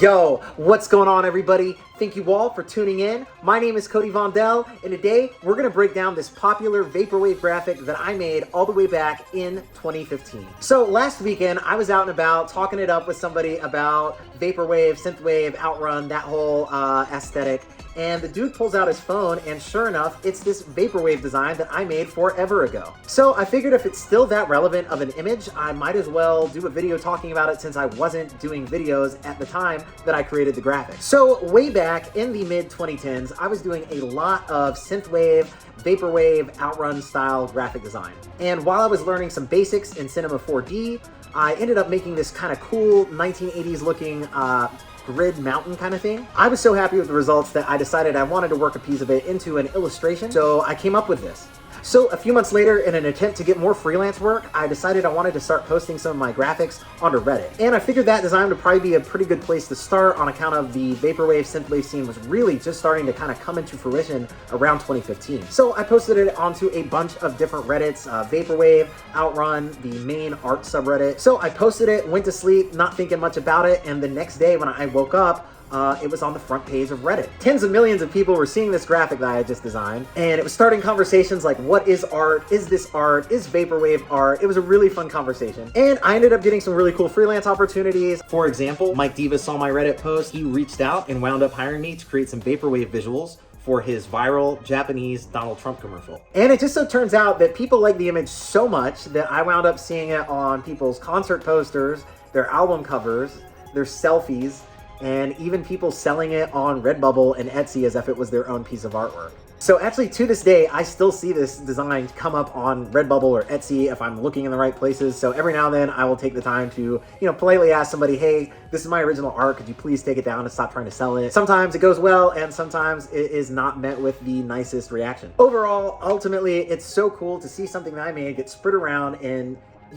Yo, what's going on, everybody? Thank you all for tuning in. My name is Cody Vondell, and today we're gonna break down this popular Vaporwave graphic that I made all the way back in 2015. So last weekend, I was out and about talking it up with somebody about Vaporwave, Synthwave, Outrun, that whole aesthetic. And the dude pulls out his phone, and sure enough, it's this Vaporwave design that I made forever ago. So I figured if it's still that relevant of an image, I might as well do a video talking about it since I wasn't doing videos at the time that I created the graphic. So way back in the mid-2010s, I was doing a lot of Synthwave, Vaporwave, Outrun style graphic design. And while I was learning some basics in Cinema 4D, I ended up making this kind of cool 1980s looking grid mountain kind of thing. I was so happy with the results that I decided I wanted to work a piece of it into an illustration, so I came up with this. So a few months later, in an attempt to get more freelance work, I decided I wanted to start posting some of my graphics onto Reddit. And I figured that design would probably be a pretty good place to start on account of the Vaporwave Synthwave scene was really just starting to kind of come into fruition around 2015. So I posted it onto a bunch of different Reddits, Vaporwave, Outrun, the main art subreddit. So I posted it, went to sleep, not thinking much about it, and the next day when I woke up, it was on the front page of Reddit. Tens of millions of people were seeing this graphic that I had just designed, and it was starting conversations like, what is art? Is this art? Is Vaporwave art? It was a really fun conversation. And I ended up getting some really cool freelance opportunities. For example, Mike Diva saw my Reddit post, he reached out and wound up hiring me to create some Vaporwave visuals for his viral Japanese Donald Trump commercial. And it just so turns out that people like the image so much that I wound up seeing it on people's concert posters, their album covers, their selfies, and even people selling it on Redbubble and Etsy as if it was their own piece of artwork. So actually, to this day, I still see this design come up on Redbubble or Etsy if I'm looking in the right places. So every now and then, I will take the time to, politely ask somebody, hey, this is my original art. Could you please take it down and stop trying to sell it? Sometimes it goes well, and sometimes it is not met with the nicest reaction. Overall, ultimately, it's so cool to see something that I made get spread around, and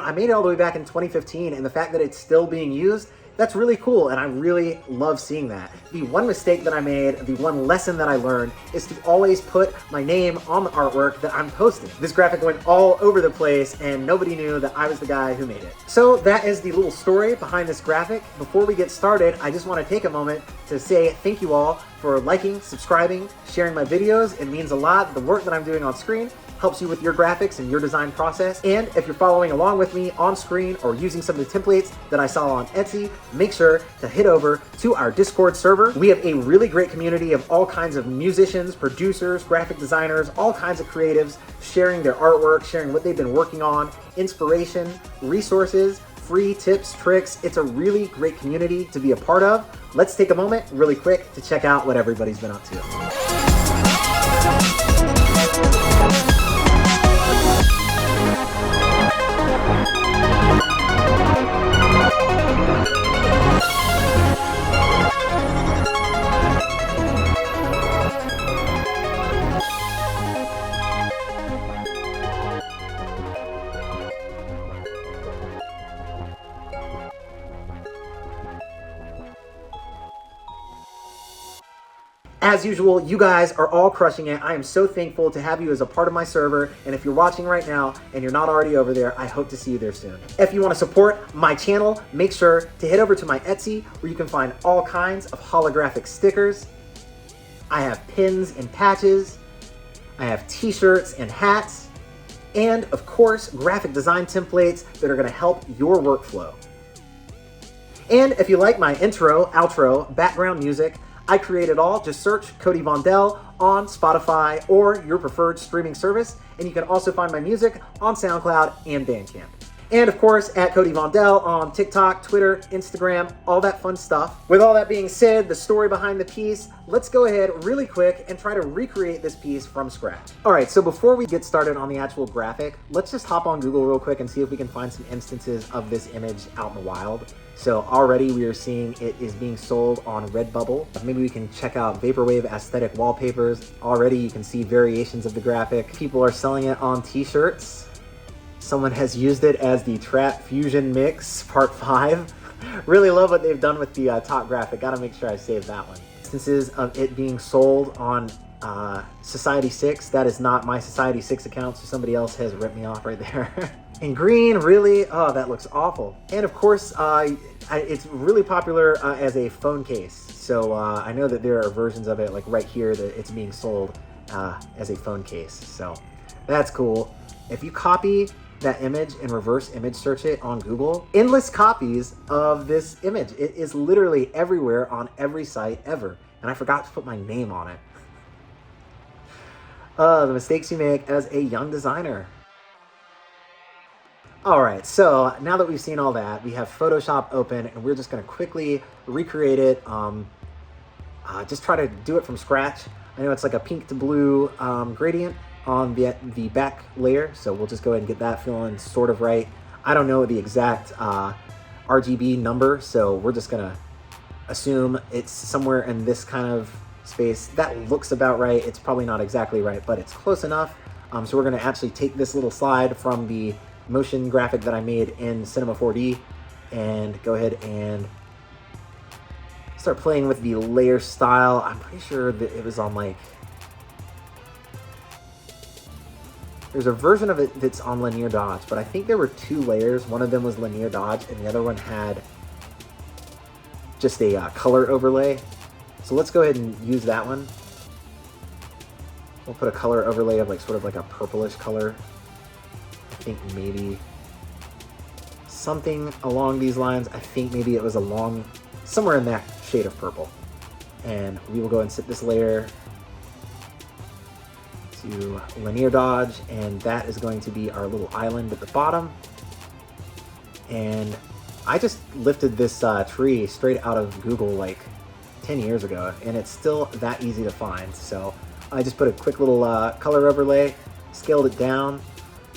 I made it all the way back in 2015, and the fact that it's still being used, that's really cool, and I really love seeing that. The one mistake that I made, the one lesson that I learned, is to always put my name on the artwork that I'm posting. This graphic went all over the place, and nobody knew that I was the guy who made it. So that is the little story behind this graphic. Before we get started, I just want to take a moment to say thank you all for liking, subscribing, sharing my videos. It means a lot. The work that I'm doing on screen helps you with your graphics and your design process. And if you're following along with me on screen or using some of the templates that I saw on Etsy, make sure to head over to our Discord server. We have a really great community of all kinds of musicians, producers, graphic designers, all kinds of creatives sharing their artwork, sharing what they've been working on, inspiration, resources, free tips, tricks. It's a really great community to be a part of. Let's take a moment really quick to check out what everybody's been up to. As usual, you guys are all crushing it. I am so thankful to have you as a part of my server. And if you're watching right now and you're not already over there, I hope to see you there soon. If you want to support my channel, make sure to head over to my Etsy, where you can find all kinds of holographic stickers. I have pins and patches. I have t-shirts and hats. And of course, graphic design templates that are going to help your workflow. And if you like my intro, outro, background music, I create it all. Just search Cody Vondell on Spotify or your preferred streaming service, and you can also find my music on SoundCloud and Bandcamp. And of course, at Cody Vondell on TikTok, Twitter, Instagram, all that fun stuff. With all that being said, the story behind the piece, let's go ahead really quick and try to recreate this piece from scratch. All right, so before we get started on the actual graphic, let's just hop on Google real quick and see if we can find some instances of this image out in the wild. So already we are seeing it is being sold on Redbubble. Maybe we can check out Vaporwave aesthetic wallpapers. Already you can see variations of the graphic. People are selling it on t-shirts. Someone has used it as the Trap Fusion Mix Part 5. Really love what they've done with the top graphic. Gotta make sure I save that one. Instances of it being sold on Society 6. That is not my Society 6 account, so somebody else has ripped me off right there. And green, really? Oh, that looks awful. And of course, It's really popular as a phone case. So I know that there are versions of it, like right here, that it's being sold as a phone case. So that's cool. If you copy that image and reverse image search it on Google, endless copies of this image. It is literally everywhere on every site ever. And I forgot to put my name on it. The mistakes you make as a young designer. All right, so now that we've seen all that, we have Photoshop open, and we're just gonna quickly recreate it. Just try to do it from scratch. I know it's like a pink to blue gradient on the back layer, so we'll just go ahead and get that feeling sort of right. I don't know the exact RGB number, so we're just gonna assume it's somewhere in this kind of space. That looks about right. It's probably not exactly right, but it's close enough. So we're gonna actually take this little slide from the motion graphic that I made in Cinema 4D and go ahead and start playing with the layer style. I'm pretty sure that it was on like, there's a version of it that's on linear dodge, but I think there were two layers. One of them was linear dodge and the other one had just a color overlay. So let's go ahead and use that one. We'll put a color overlay of like sort of like a purplish color. I think maybe something along these lines. I think maybe it was along somewhere in that shade of purple. And we will go and set this layer to linear dodge, and that is going to be our little island at the bottom. And I just lifted this tree straight out of Google like 10 years ago, and it's still that easy to find. So I just put a quick little color overlay, scaled it down.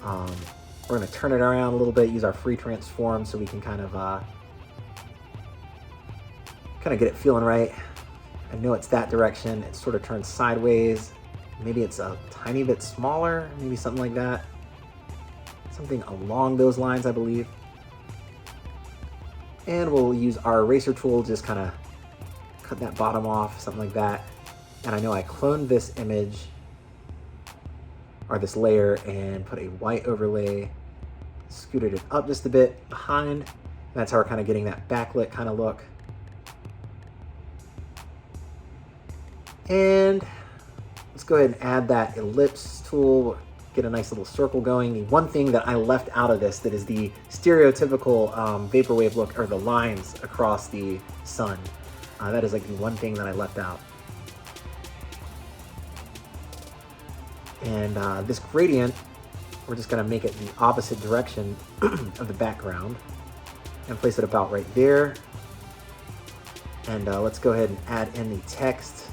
We're going to turn it around a little bit, use our free transform so we can kind of get it feeling right. I know it's that direction. It sort of turns sideways. Maybe it's a tiny bit smaller, maybe something like that. Something along those lines, I believe. And we'll use our eraser tool, just kind of cut that bottom off, something like that. And I know I cloned this image, or this layer, and put a white overlay, scooted it up just a bit behind. That's how we're kind of getting that backlit kind of look. And let's go ahead and add that ellipse tool, get a nice little circle going. The one thing that I left out of this that is the stereotypical Vaporwave look are the lines across the sun. That is like the one thing that I left out. And this gradient, we're just gonna make it the opposite direction of the background and place it about right there. And let's go ahead and add in the text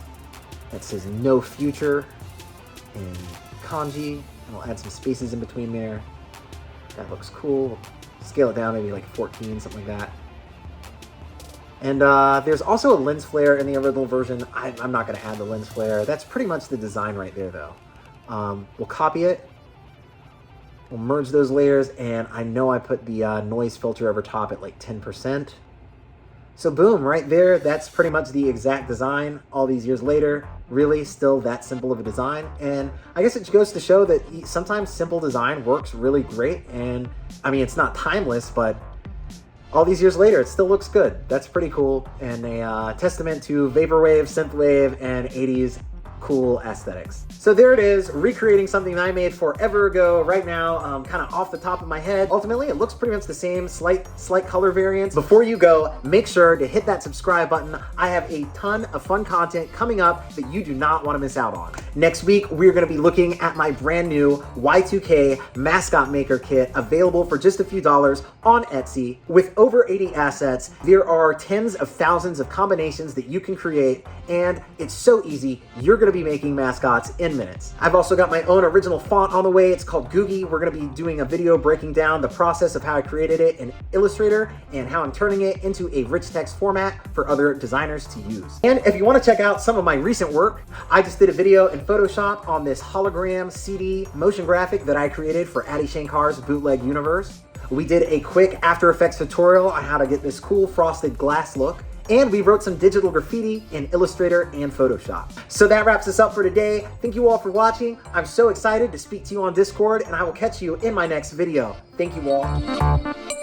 that says no future in kanji, and we'll add some spaces in between there. That looks cool. Scale it down maybe like 14, something like that. And there's also a lens flare in the original version. I'm not going to add the lens flare. That's pretty much the design right there though. We'll copy it, we'll merge those layers, and I know I put the noise filter over top at like 10%. So boom, right there, that's pretty much the exact design all these years later. Really still that simple of a design. And I guess it goes to show that sometimes simple design works really great. And I mean, it's not timeless, but all these years later, it still looks good. That's pretty cool. And a testament to Vaporwave, Synthwave, and 80s cool aesthetics. So there it is, recreating something that I made forever ago. Right now, kind of off the top of my head. Ultimately, it looks pretty much the same, slight color variance. Before you go, make sure to hit that subscribe button. I have a ton of fun content coming up that you do not want to miss out on. Next week, we're going to be looking at my brand new Y2K mascot maker kit, available for just a few dollars on Etsy. With over 80 assets, there are tens of thousands of combinations that you can create, and it's so easy. You're going to be making mascots in minutes. I've also got my own original font on the way. It's called Googie. We're going to be doing a video breaking down the process of how I created it in Illustrator and how I'm turning it into a rich text format for other designers to use. And if you want to check out some of my recent work, I just did a video in Photoshop on this hologram CD motion graphic that I created for Adi Shankar's Bootleg Universe. We did a quick After Effects tutorial on how to get this cool frosted glass look. And we wrote some digital graffiti in Illustrator and Photoshop. So that wraps us up for today. Thank you all for watching. I'm so excited to speak to you on Discord, and I will catch you in my next video. Thank you all.